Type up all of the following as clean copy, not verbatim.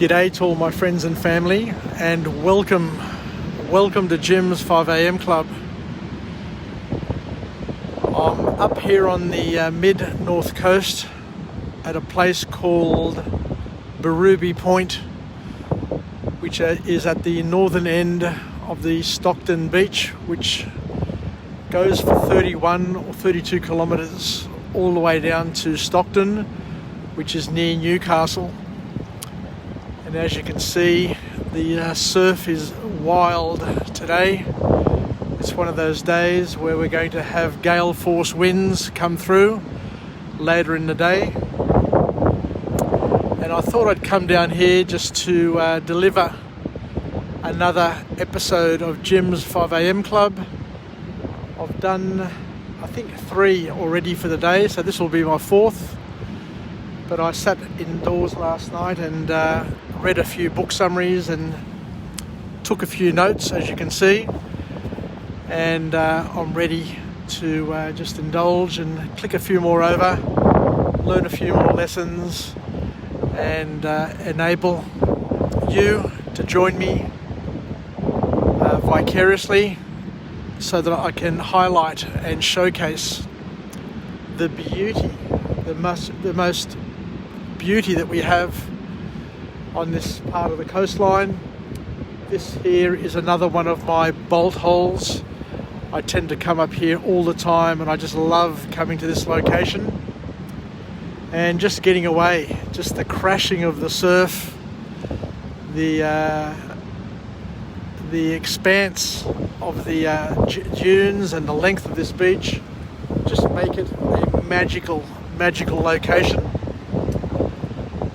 G'day to all my friends and family, and welcome to Jim's 5am Club. I'm up here on the mid-north coast at a place called Berrubi Point, which is at the northern end of the Stockton beach, which goes for 31 or 32 kilometres all the way down to Stockton, which is near Newcastle. And as you can see, the surf is wild today. It's one of those days where we're going to have gale force winds come through later in the day. And I thought I'd come down here just to deliver another episode of Jim's 5am Club. I've done, I think, 3 already for the day, so this will be my 4th. But I sat indoors last night and read a few book summaries and took a few notes, as you can see. And I'm ready to just indulge and click a few more over, learn a few more lessons, and enable you to join me vicariously so that I can highlight and showcase the beauty, the most beauty that we have on this part of the coastline. This here is another one of my bolt holes. I tend to come up here all the time, and I just love coming to this location and just getting away, just the crashing of the surf, the expanse of the dunes and the length of this beach just make it a magical location.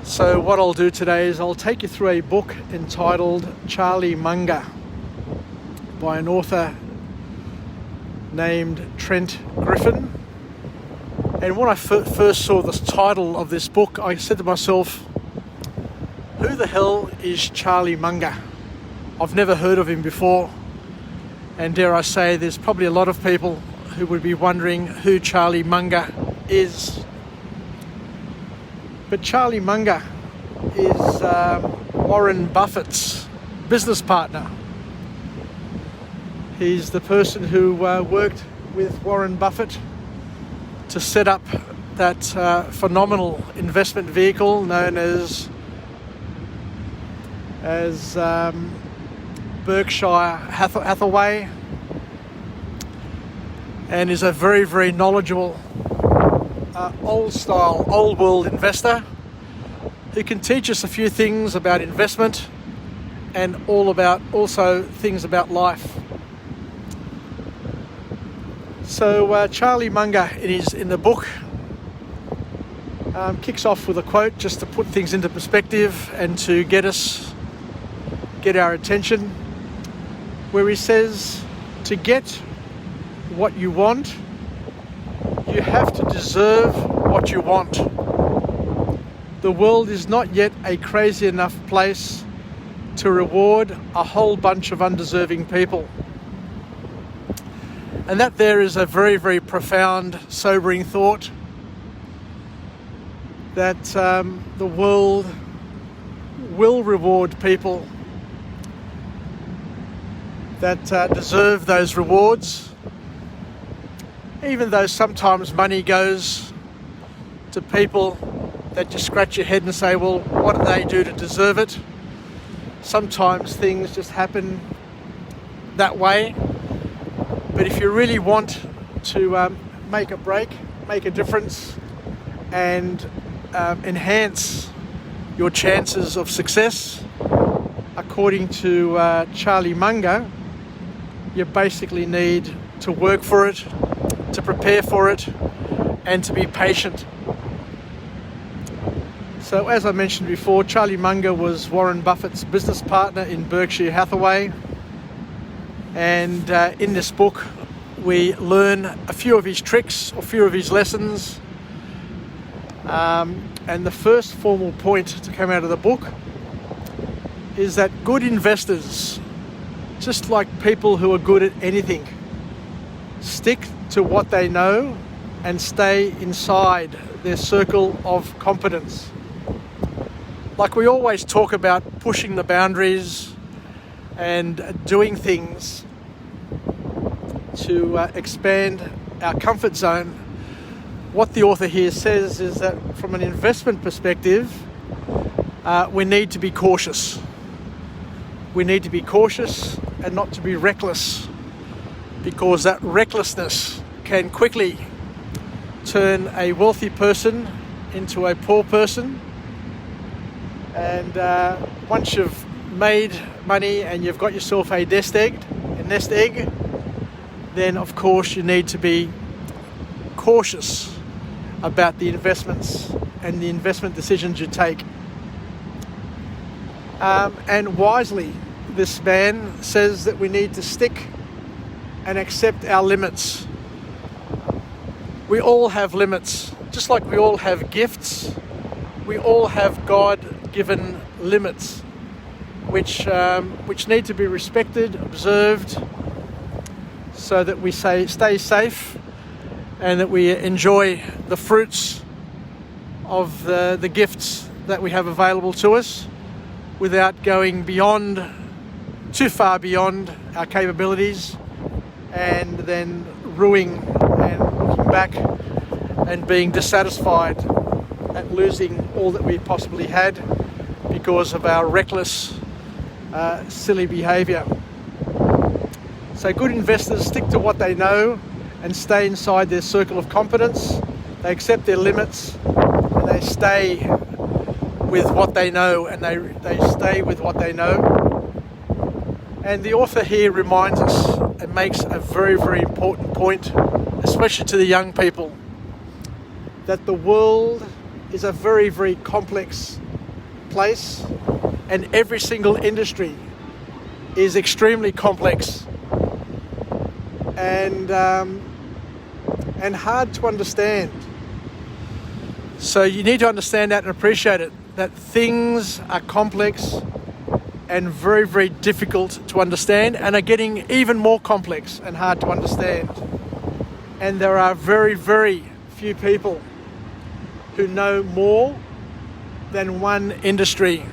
So what I'll do today is I'll take you through a book entitled Charlie Munger by an author named Trent Griffin. And when I first saw the title of this book, I said to myself, who the hell is Charlie Munger? I've never heard of him before, and dare I say there's probably a lot of people who would be wondering who Charlie Munger is. But Charlie Munger is Warren Buffett's business partner. He's the person who worked with Warren Buffett to set up that phenomenal investment vehicle known as Berkshire Hathaway, and is a very, very knowledgeable old world investor who can teach us a few things about investment and also things about life. So Charlie Munger in the book kicks off with a quote just to put things into perspective and to get our attention, where he says, to get what you want, you have to deserve what you want. The world is not yet a crazy enough place to reward a whole bunch of undeserving people. And that there is a very, very profound, sobering thought, that the world will reward people that deserve those rewards, even though sometimes money goes to people that just scratch your head and say, well, what do they do to deserve it? Sometimes things just happen that way. But if you really want to make a difference and enhance your chances of success, according to Charlie Munger, you basically need to work for it, to prepare for it, and to be patient. So as I mentioned before, Charlie Munger was Warren Buffett's business partner in Berkshire Hathaway. And in this book, we learn a few of his tricks, a few of his lessons. And the first formal point to come out of the book is that good investors, just like people who are good at anything, stick to what they know and stay inside their circle of competence. Like we always talk about pushing the boundaries and doing things to expand our comfort zone. What the author here says is that from an investment perspective, we need to be cautious. We need to be cautious and not to be reckless, because that recklessness can quickly turn a wealthy person into a poor person. And once you've made money and you've got yourself a nest egg, then of course you need to be cautious about the investments and the investment decisions you take. And wisely, this man says that we need to stick and accept our limits. We all have limits, just like we all have gifts. We all have God-given limits, which need to be respected, observed, so that we stay safe and that we enjoy the fruits of the gifts that we have available to us without going too far beyond our capabilities and then ruining and looking back and being dissatisfied at losing all that we possibly had because of our reckless, silly behaviour. So good investors stick to what they know and stay inside their circle of competence. They accept their limits and they stay with what they know, and they stay with what they know. And the author here reminds us and makes a very, very important point, especially to the young people, that the world is a very, very complex place, and every single industry is extremely complex and hard to understand. So you need to understand that and appreciate it, that things are complex and very, very difficult to understand, and are getting even more complex and hard to understand. And there are very, very few people who know more than one industry.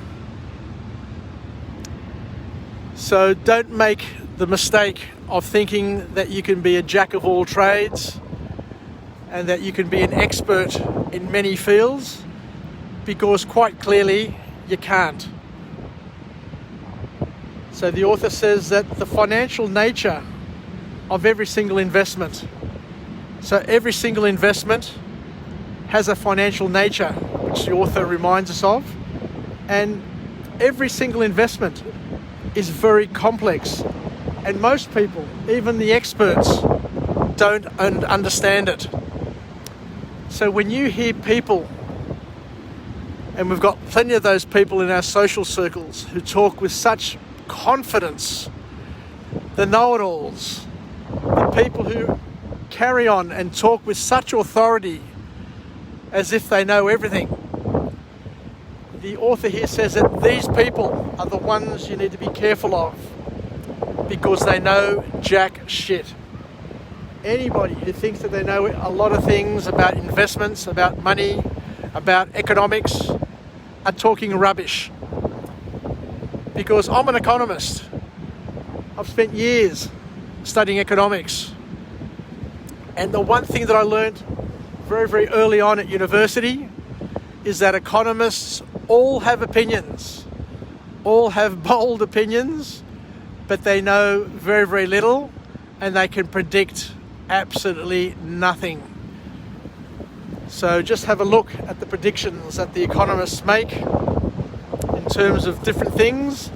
So don't make the mistake of thinking that you can be a jack of all trades and that you can be an expert in many fields, because quite clearly you can't. So the author says that the financial nature of every single investment, so every single investment has a financial nature, which the author reminds us of, and every single investment is very complex, and most people, even the experts, don't understand it. So when you hear people, and we've got plenty of those people in our social circles who talk with such confidence, the know-it-alls, the people who carry on and talk with such authority as if they know everything. The author here says that these people are the ones you need to be careful of, because they know jack shit. Anybody who thinks that they know a lot of things about investments, about money, about economics, are talking rubbish. Because I'm an economist. I've spent years studying economics. And the one thing that I learned very, very early on at university is that economists all have opinions, all have bold opinions, but they know very, very little, and they can predict absolutely nothing. So just have a look at the predictions that the economists make in terms of different things,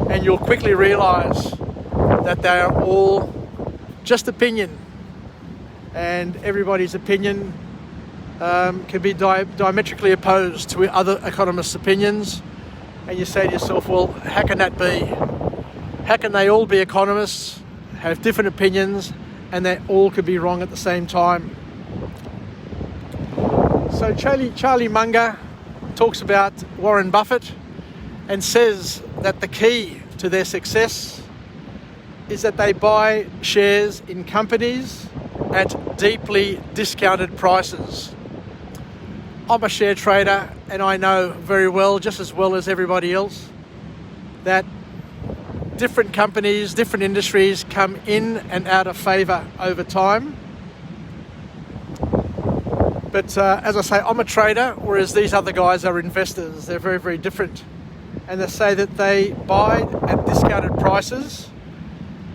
and you'll quickly realise that they are all just opinion, and everybody's opinion can be diametrically opposed to other economists' opinions. And you say to yourself, well, how can that be? How can they all be economists, have different opinions, and they all could be wrong at the same time? So Charlie Munger talks about Warren Buffett and says that the key to their success is that they buy shares in companies at deeply discounted prices. I'm a share trader, and I know very well, just as well as everybody else, that different companies, different industries come in and out of favour over time. But as I say, I'm a trader, whereas these other guys are investors. They're very, very different. And they say that they buy at discounted prices,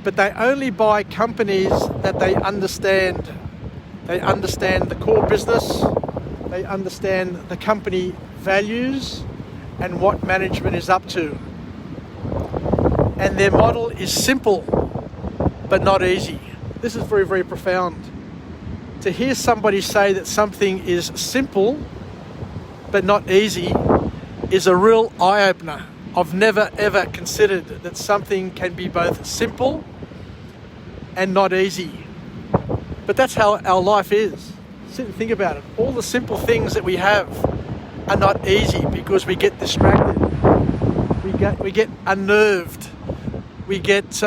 but they only buy companies that they understand. They understand the core business, they understand the company values and what management is up to. And their model is simple, but not easy. This is very, very profound. To hear somebody say that something is simple, but not easy, is a real eye-opener. I've never, ever considered that something can be both simple and not easy. But that's how our life is. Sit and think about it. All the simple things that we have are not easy because we get distracted. We get unnerved. We get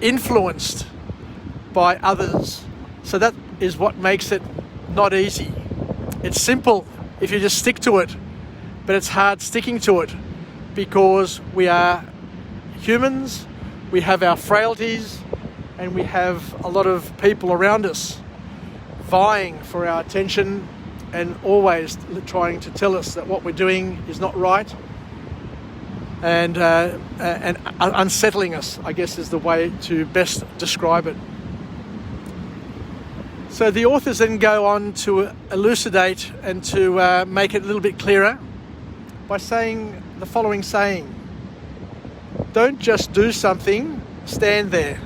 influenced by others. So that is what makes it not easy. It's simple if you just stick to it, but it's hard sticking to it because we are humans, we have our frailties, and we have a lot of people around us vying for our attention and always trying to tell us that what we're doing is not right, and unsettling us, I guess, is the way to best describe it. So the authors then go on to elucidate and to make it a little bit clearer by saying the following saying: don't just do something, stand there.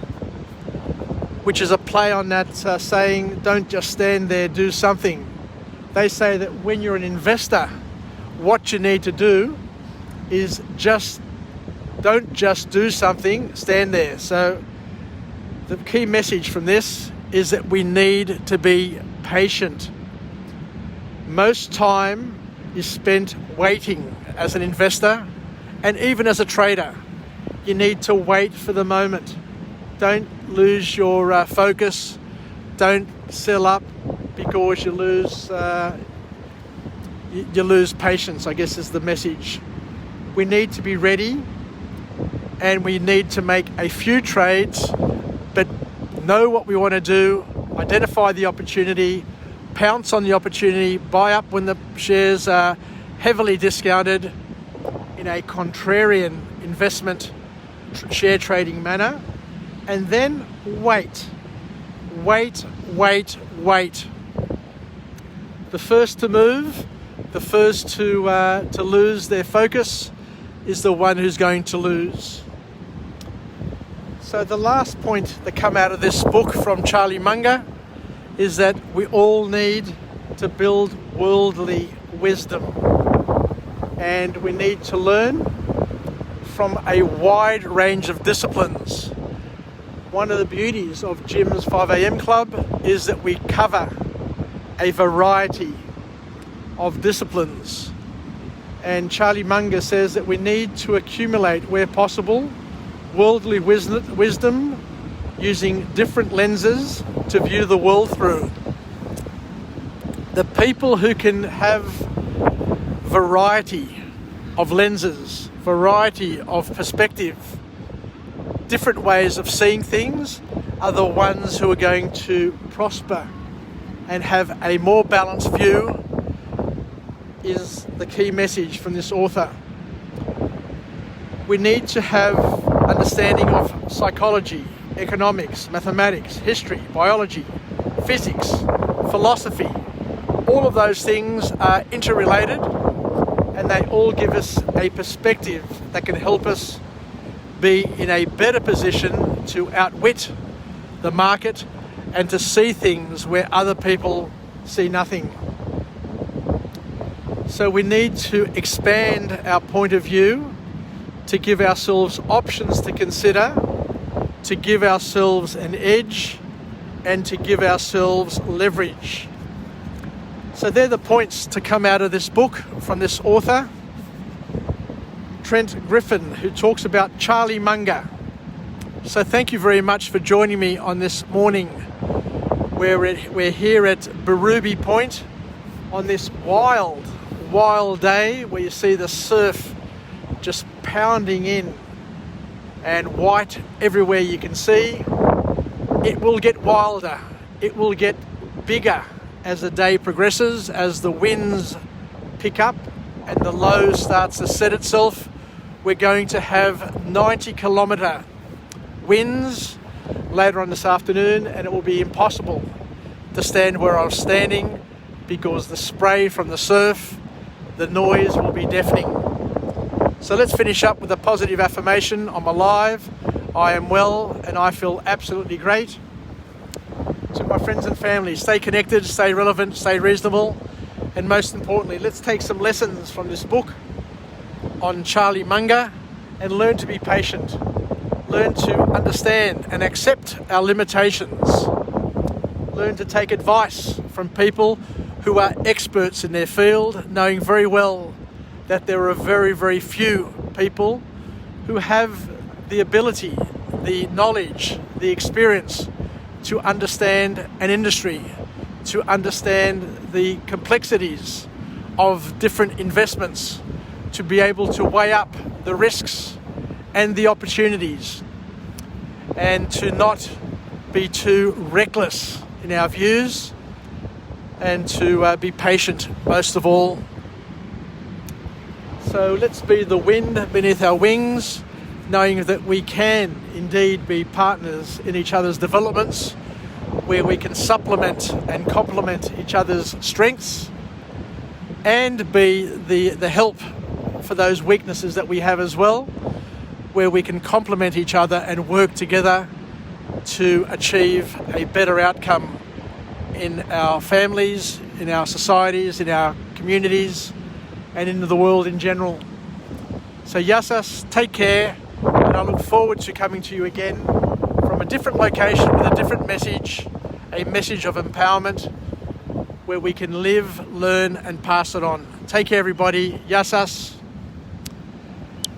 Which is a play on that saying, don't just stand there, do something. They say that when you're an investor, what you need to do is don't just do something, stand there. So the key message from this is that we need to be patient. Most time is spent waiting as an investor, and even as a trader. You need to wait for the moment. Don't lose your focus. Don't sell up because you lose patience, I guess is the message. We need to be ready, and we need to make a few trades, but know what we want to do, identify the opportunity, pounce on the opportunity, buy up when the shares are heavily discounted in a contrarian investment share trading manner, and then wait. The first to move, the first to lose their focus is the one who's going to lose. So the last point that come out of this book from Charlie Munger is that we all need to build worldly wisdom, and we need to learn from a wide range of disciplines. One of the beauties of Jim's 5am Club is that we cover a variety of disciplines, and Charlie Munger says that we need to accumulate, where possible, worldly wisdom using different lenses to view the world through. The people who can have variety of lenses, variety of perspective, different ways of seeing things, are the ones who are going to prosper and have a more balanced view, is the key message from this author. We need to have understanding of psychology, economics, mathematics, history, biology, physics, philosophy. All of those things are interrelated, and they all give us a perspective that can help us be in a better position to outwit the market and to see things where other people see nothing. So we need to expand our point of view, to give ourselves options to consider, to give ourselves an edge, and to give ourselves leverage. So they're the points to come out of this book from this author, Trent Griffin, who talks about Charlie Munger. So thank you very much for joining me on this morning. We're here at Berrubi Point on this wild day where you see the surf just pounding in and white everywhere you can see. It will get wilder, it will get bigger as the day progresses, as the winds pick up and the low starts to set itself. We're going to have 90-kilometre winds later on this afternoon, and it will be impossible to stand where I was standing because the spray from the surf, the noise will be deafening. So let's finish up with a positive affirmation. I'm alive, I am well, and I feel absolutely great. To my friends and family, stay connected, stay relevant, stay reasonable, and most importantly, let's take some lessons from this book on Charlie Munger and learn to be patient. Learn to understand and accept our limitations. Learn to take advice from people who are experts in their field, knowing very well that there are very, very few people who have the ability, the knowledge, the experience to understand an industry, to understand the complexities of different investments, to be able to weigh up the risks and the opportunities, and to not be too reckless in our views, and to be patient most of all. So let's be the wind beneath our wings, knowing that we can indeed be partners in each other's developments, where we can supplement and complement each other's strengths and be the help for those weaknesses that we have as well, where we can complement each other and work together to achieve a better outcome in our families, in our societies, in our communities, and in the world in general. So Yassas, take care, and I look forward to coming to you again from a different location with a different message, a message of empowerment, where we can live, learn, and pass it on. Take care, everybody. Yassas.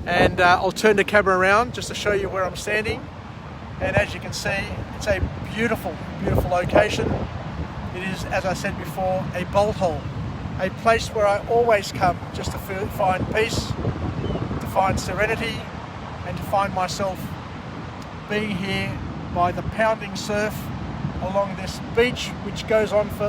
And I'll turn the camera around just to show you where I'm standing. And as you can see, it's a beautiful, beautiful location. It is, as I said before, a bolt hole, a place where I always come just to find peace, to find serenity, and to find myself being here by the pounding surf along this beach, which goes on for